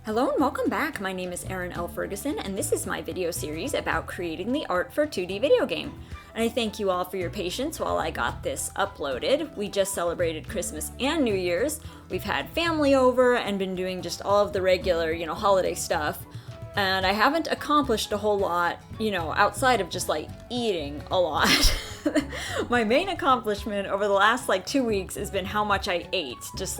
Hello and welcome back. My name is Erin Ferguson, and this is my video series about creating the art for a 2D video game. And I thank you all for your patience while I got this uploaded. We just celebrated Christmas and New Year's. We've had family over and been doing just all of the regular, holiday stuff. And I haven't accomplished a whole lot, outside of just eating a lot. My main accomplishment over the last 2 weeks has been how much I ate. Just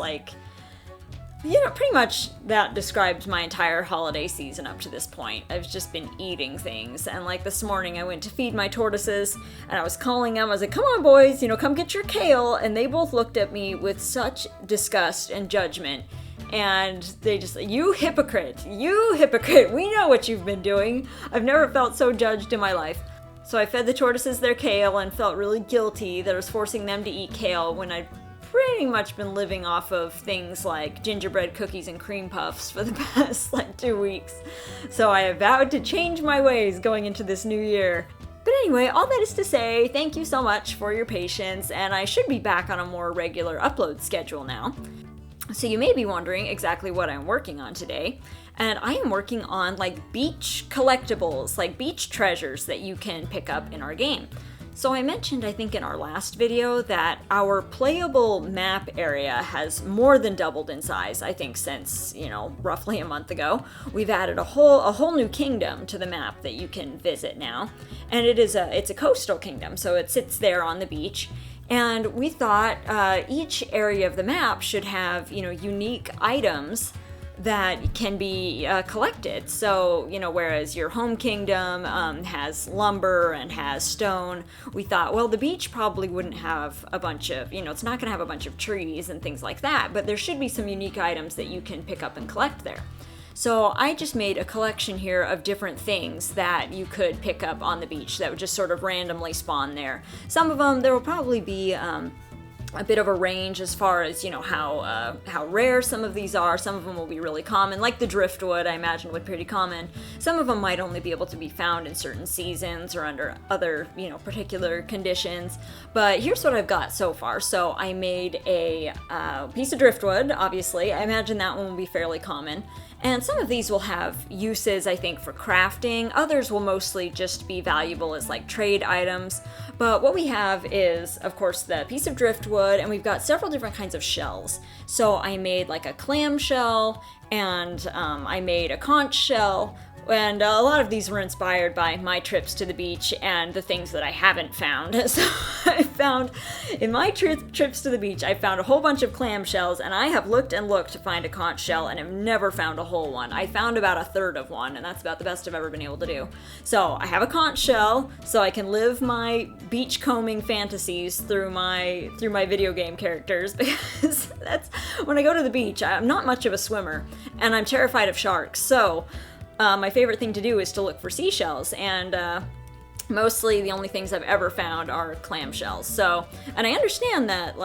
pretty much that describes my entire holiday season up to this point. I've just been eating things. And this morning I went to feed my tortoises and I was calling them. I was like, come on boys, come get your kale. And they both looked at me with such disgust and judgment. And they just, you hypocrite, we know what you've been doing. I've never felt so judged in my life. So I fed the tortoises their kale and felt really guilty that I was forcing them to eat kale when I'd pretty much been living off of things like gingerbread cookies and cream puffs for the past 2 weeks. So I have vowed to change my ways going into this new year. But anyway, all that is to say, thank you so much for your patience, and I should be back on a more regular upload schedule now. So you may be wondering exactly what I'm working on today, and I am working on beach collectibles, beach treasures that you can pick up in our game. So I mentioned, I think in our last video, that our playable map area has more than doubled in size, I think since, roughly a month ago. We've added a whole new kingdom to the map that you can visit now. And it's a coastal kingdom, so it sits there on the beach. And we thought each area of the map should have, unique items that can be collected. So, whereas your home kingdom has lumber and has stone, we thought, well, the beach probably wouldn't have a bunch of, it's not going to have a bunch of trees and things like that, but there should be some unique items that you can pick up and collect there. So I just made a collection here of different things that you could pick up on the beach that would just sort of randomly spawn there. Some of them, there will probably be a bit of a range as far as, how rare some of these are. Some of them will be really common, like the driftwood, I imagine would be pretty common. Some of them might only be able to be found in certain seasons or under other, particular conditions. But here's what I've got so far. So I made a piece of driftwood, obviously. I imagine that one will be fairly common. And some of these will have uses, I think, for crafting. Others will mostly just be valuable as trade items. But what we have is, of course, the piece of driftwood, and we've got several different kinds of shells. So I made a clam shell, and I made a conch shell. And a lot of these were inspired by my trips to the beach and the things that I haven't found. So I found, in my trips to the beach, I found a whole bunch of clam shells, and I have looked and looked to find a conch shell and have never found a whole one. I found about a third of one, and that's about the best I've ever been able to do. So I have a conch shell, so I can live my beach combing fantasies through my video game characters, because that's, when I go to the beach, I'm not much of a swimmer, and I'm terrified of sharks, so my favorite thing to do is to look for seashells, and mostly the only things I've ever found are clam shells. So, and I understand that,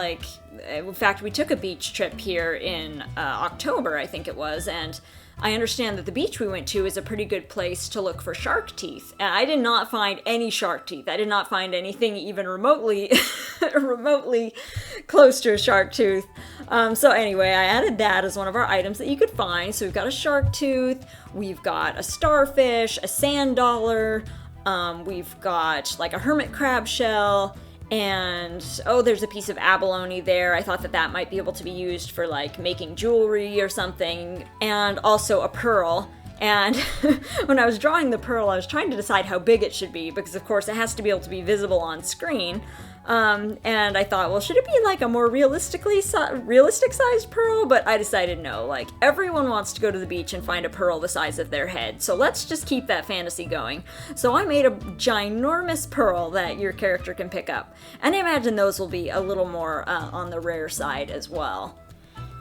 in fact, we took a beach trip here in October, I think it was, and I understand that the beach we went to is a pretty good place to look for shark teeth. And I did not find any shark teeth. I did not find anything even remotely close to a shark tooth. So anyway, I added that as one of our items that you could find. So we've got a shark tooth, we've got a starfish, a sand dollar, we've got a hermit crab shell, and there's a piece of abalone there. I thought that might be able to be used for making jewelry or something, and also a pearl. And when I was drawing the pearl, I was trying to decide how big it should be, because of course it has to be able to be visible on screen. And I thought, well, should it be a more realistic sized pearl? But I decided no, everyone wants to go to the beach and find a pearl the size of their head. So let's just keep that fantasy going. So I made a ginormous pearl that your character can pick up. And I imagine those will be a little more on the rare side as well.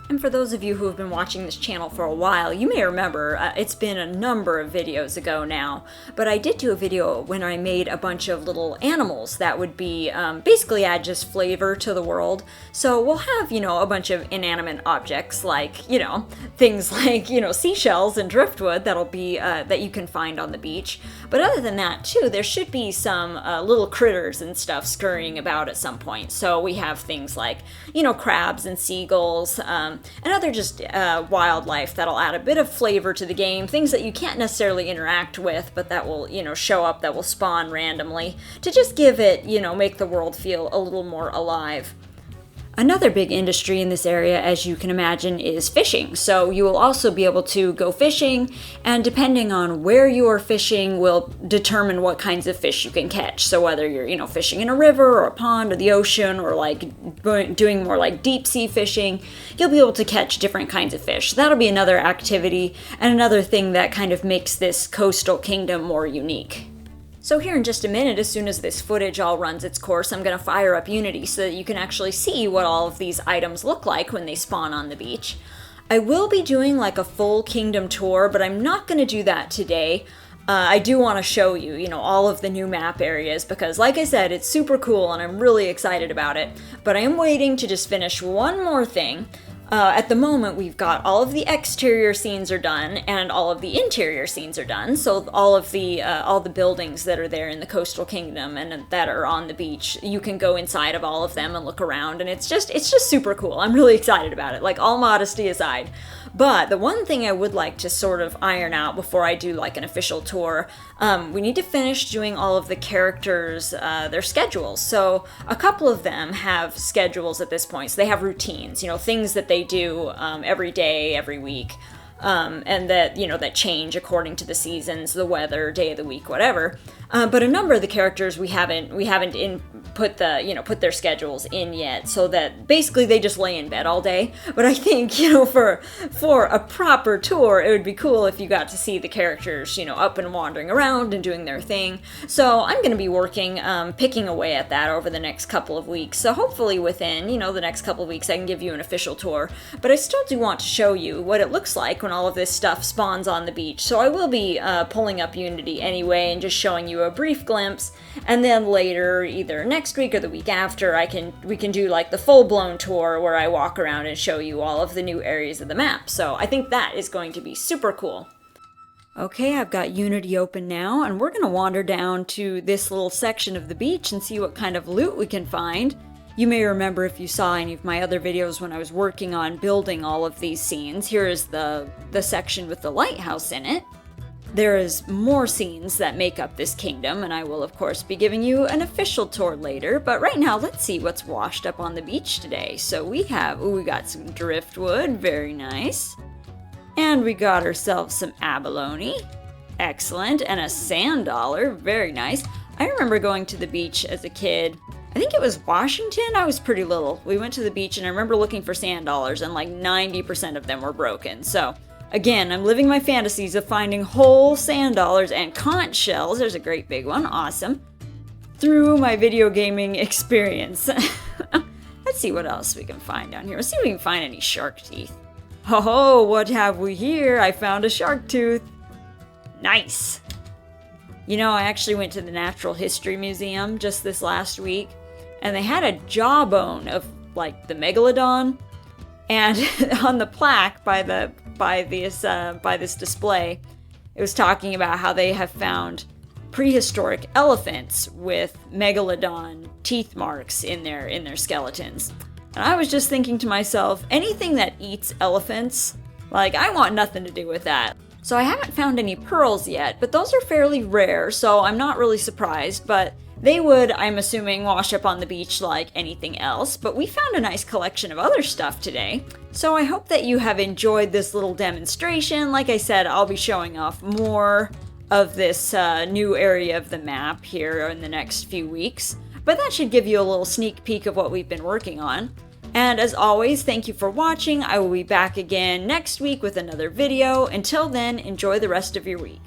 And for those of you who have been watching this channel for a while, you may remember, it's been a number of videos ago now, but I did do a video when I made a bunch of little animals that would be, basically add just flavor to the world. So we'll have, a bunch of inanimate objects things like, seashells and driftwood that'll be, that you can find on the beach. But other than that too, there should be some little critters and stuff scurrying about at some point. So we have things like, crabs and seagulls, and other just wildlife that'll add a bit of flavor to the game, things that you can't necessarily interact with, but that will, show up, that will spawn randomly, to just give it, make the world feel a little more alive. Another big industry in this area, as you can imagine, is fishing. So you will also be able to go fishing, and depending on where you are fishing will determine what kinds of fish you can catch. So whether you're, fishing in a river or a pond or the ocean, or like doing more like deep sea fishing, you'll be able to catch different kinds of fish. That'll be another activity and another thing that kind of makes this coastal kingdom more unique. So here in just a minute, as soon as this footage all runs its course, I'm going to fire up Unity so that you can actually see what all of these items look like when they spawn on the beach. I will be doing like a full kingdom tour, but I'm not going to do that today. I do want to show you, all of the new map areas because, like I said, it's super cool and I'm really excited about it. But I am waiting to just finish one more thing. At the moment, we've got all of the exterior scenes are done and all of the interior scenes are done. So all the buildings that are there in the coastal kingdom and that are on the beach, you can go inside of all of them and look around, and it's just super cool. I'm really excited about it, like all modesty aside. But the one thing I would like to sort of iron out before I do like an official tour, we need to finish doing all of the characters, their schedules. So a couple of them have schedules at this point. So they have routines, things that they do every day, every week, and that, that change according to the seasons, the weather, day of the week, whatever. But a number of the characters we haven't put their schedules in yet, so that basically they just lay in bed all day. But I think, for a proper tour, it would be cool if you got to see the characters, up and wandering around and doing their thing. So I'm going to be working, picking away at that over the next couple of weeks. So hopefully within, the next couple of weeks I can give you an official tour. But I still do want to show you what it looks like when all of this stuff spawns on the beach. So I will be pulling up Unity anyway and just showing you a brief glimpse, and then later, either next week or the week after, we can do like the full-blown tour where I walk around and show you all of the new areas of the map. So I think that is going to be super cool. Okay, I've got Unity open now, and we're going to wander down to this little section of the beach and see what kind of loot we can find. You may remember if you saw any of my other videos when I was working on building all of these scenes. Here is the section with the lighthouse in it. There is more scenes that make up this kingdom, and I will of course be giving you an official tour later, but right now let's see what's washed up on the beach today. So we got some driftwood, very nice. And we got ourselves some abalone, excellent, and a sand dollar, very nice. I remember going to the beach as a kid. I think it was Washington. I was pretty little. We went to the beach and I remember looking for sand dollars, and like 90% of them were broken. So again, I'm living my fantasies of finding whole sand dollars and conch shells. There's a great big one, awesome, through my video gaming experience. Let's see what else we can find down here. Let's see if we can find any shark teeth. Oh, what have we here? I found a shark tooth. Nice. I actually went to the Natural History Museum just this last week, and they had a jawbone of like the megalodon, and on the plaque by this display, it was talking about how they have found prehistoric elephants with megalodon teeth marks in their skeletons. And I was just thinking to myself, anything that eats elephants, like, I want nothing to do with that. So I haven't found any pearls yet, but those are fairly rare, so I'm not really surprised, but they would, I'm assuming, wash up on the beach like anything else. But we found a nice collection of other stuff today. So I hope that you have enjoyed this little demonstration. Like I said, I'll be showing off more of this new area of the map here in the next few weeks. But that should give you a little sneak peek of what we've been working on. And as always, thank you for watching. I will be back again next week with another video. Until then, enjoy the rest of your week.